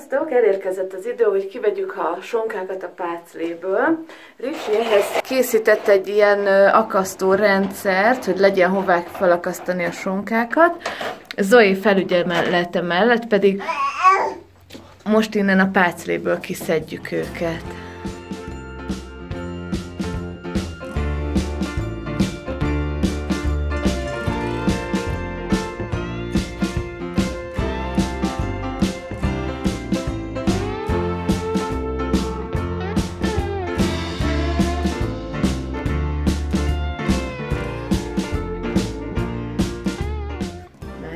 Sziasztok! Elérkezett az idő, hogy kivegyük a sonkákat a pácléből. Ricsi ehhez készített egy ilyen akasztó rendszert, hogy legyen hová felakasztani a sonkákat. Zoe felügyelete mellett pedig most innen a pácléből kiszedjük őket.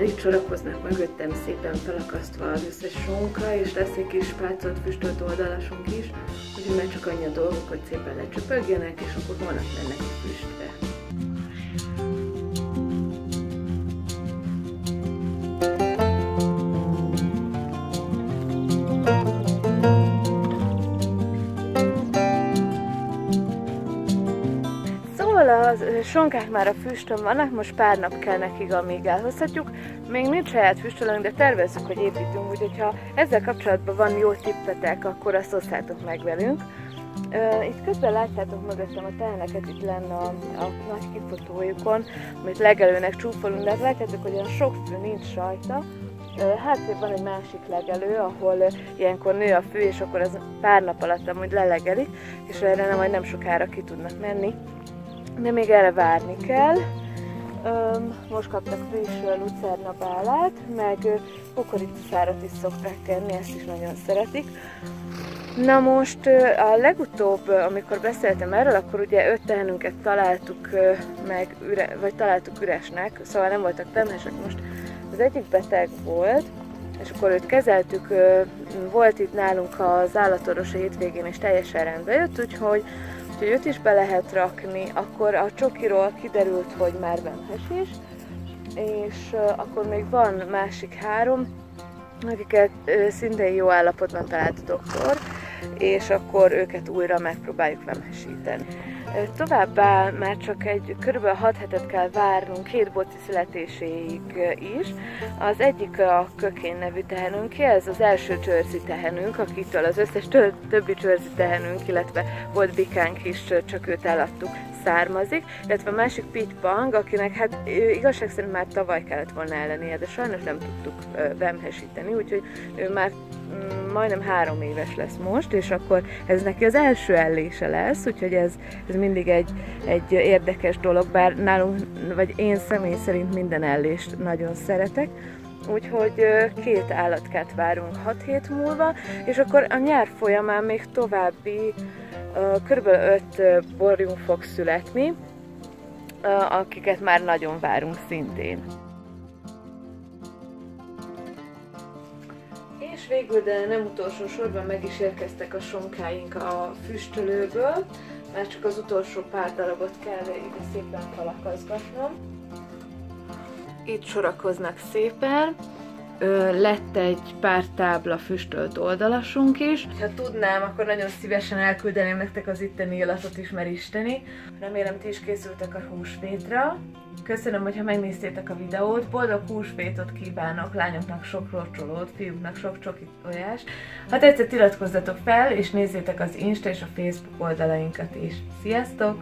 Itt sorakoznak mögöttem szépen felakasztva az összes sonka, és lesz egy kis pácolt, füstölt oldalasunk is, úgyhogy már csak annyi a dolgok, hogy szépen lecsöpögjenek, és akkor holnap mennek a füstre. A sonkák már a füstön vannak, most pár nap kell nekik, amíg elhozhatjuk. Még nincs saját füstölőnk, de tervezzük, hogy építünk, úgyhogy ha ezzel kapcsolatban van jó tippetek, akkor azt osszátok meg velünk. Itt közben látjátok mögöttem a teheneket, itt lenne a nagy kifotójukon, amit legelőnek csúfolunk, de hát látjátok, hogy olyan sok fű nincs rajta. Hátrébb van egy másik legelő, ahol ilyenkor nő a fű, és akkor az pár nap alatt amúgy lelegelik, és erre majd nem sokára ki tudnak menni. De még erre várni kell. Most kaptak friss lucernabálát, meg kukoricaszárat is szokták kenni, ezt is nagyon szeretik. Na most a legutóbb, amikor beszéltem erről, akkor ugye 5 tehenünket találtuk találtuk üresnek, szóval nem voltak termések. Most az egyik beteg volt, és akkor őt kezeltük, volt itt nálunk az állatorvos a hétvégén, és teljesen rendbe jött, úgyhogy őt is be lehet rakni. Akkor a csokiról kiderült, hogy már vemhes is, és akkor még van másik 3, akiket szintén jó állapotban talált a doktor, és akkor őket újra megpróbáljuk vemhesíteni. Továbbá már csak kb. 6 hetet kell várnunk 2 boci születéséig is. Az egyik a Kökén nevű tehenünké, ez az első Jersey tehenünk, akitől az összes többi Jersey tehenünk, illetve volt bikánk is, csak őt eladtuk, származik, illetve a másik Pit Pang, akinek hát igazság szerint már tavaly kellett volna ellennie, de sajnos nem tudtuk vemhesíteni, úgyhogy ő már majdnem 3 éves lesz most, és akkor ez neki az első ellése lesz, úgyhogy ez mindig egy érdekes dolog, bár nálunk, vagy én személy szerint minden ellést nagyon szeretek. Úgyhogy 2 állatkát várunk 6 hét múlva, és akkor a nyár folyamán még további kb. 5 borjunk fog születni, akiket már nagyon várunk szintén. És végül, de nem utolsó sorban meg is érkeztek a sonkáink a füstölőből, már csak az utolsó pár darabot kell ide szépen falakazgatnom. Itt sorakoznak szépen, lett egy pár tábla füstölt oldalasunk is. Ha tudnám, akkor nagyon szívesen elküldeném nektek az itteni illatot is meristeni. Remélem, ti is készültek a húsvétra. Köszönöm, hogyha megnéztétek a videót, boldog húsvétot kívánok, lányoknak sok locsolót, fiúknak sok csoki tojást. Ha tetszett, iratkozzatok fel, és nézzétek az Insta és a Facebook oldalainkat is. Sziasztok!